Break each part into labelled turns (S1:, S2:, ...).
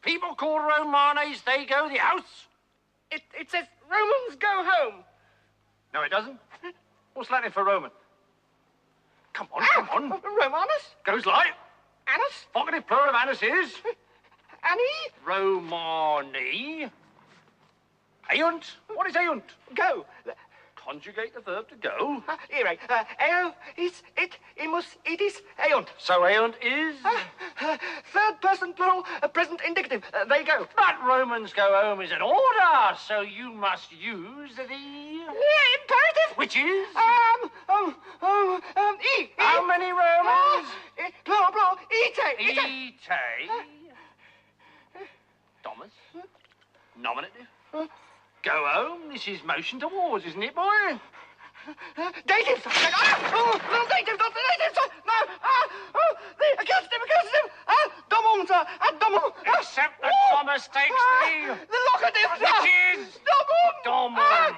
S1: People call Romanes, they go the house.
S2: It says Romans go home.
S1: No, it doesn't. What's Latin for Roman? Come on, come on.
S2: Romanus?
S1: Goes like.
S2: Anus?
S1: Vocative plural of anus is.
S2: Annie?
S1: Romani. Eunt. What is eunt?
S2: Go.
S1: Conjugate the verb to go.
S2: Here, eo is it, imus, itis, eunt.
S1: So eunt is?
S2: Third person plural, present indicative. They go.
S1: But Romans go home is an order, so you must use the...
S2: Imperative.
S1: Which is?
S2: E.
S1: How many Romans?
S2: Plural, ite.
S1: Ite. Domus. Nominative. Go home. This is motion towards, isn't it, boy?
S2: Dative. The dative, not the dative. No. The accusative. Domum, sir. Domum.
S1: Except that Thomas takes the...
S2: The locative, sir.
S1: Which is?
S2: Domum.
S1: Domum.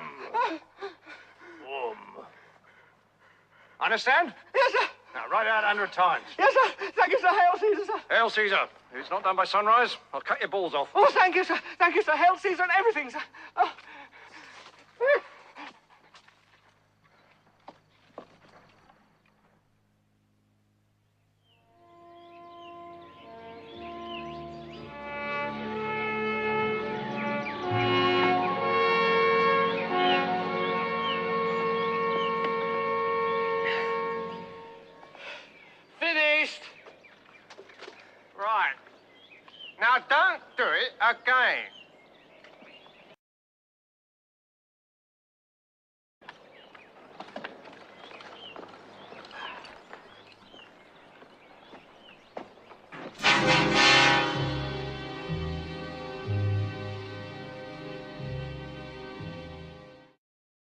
S1: Understand?
S2: Yes, sir.
S1: Now, write it out 100 times.
S2: Yes, sir. Thank you, sir. Hail Caesar, sir.
S1: Hail Caesar. If it's not done by sunrise, I'll cut your balls off.
S2: Oh, thank you, sir. Thank you, sir. Hail Caesar and everything, sir. Oh.
S3: Right. Now, don't do it again.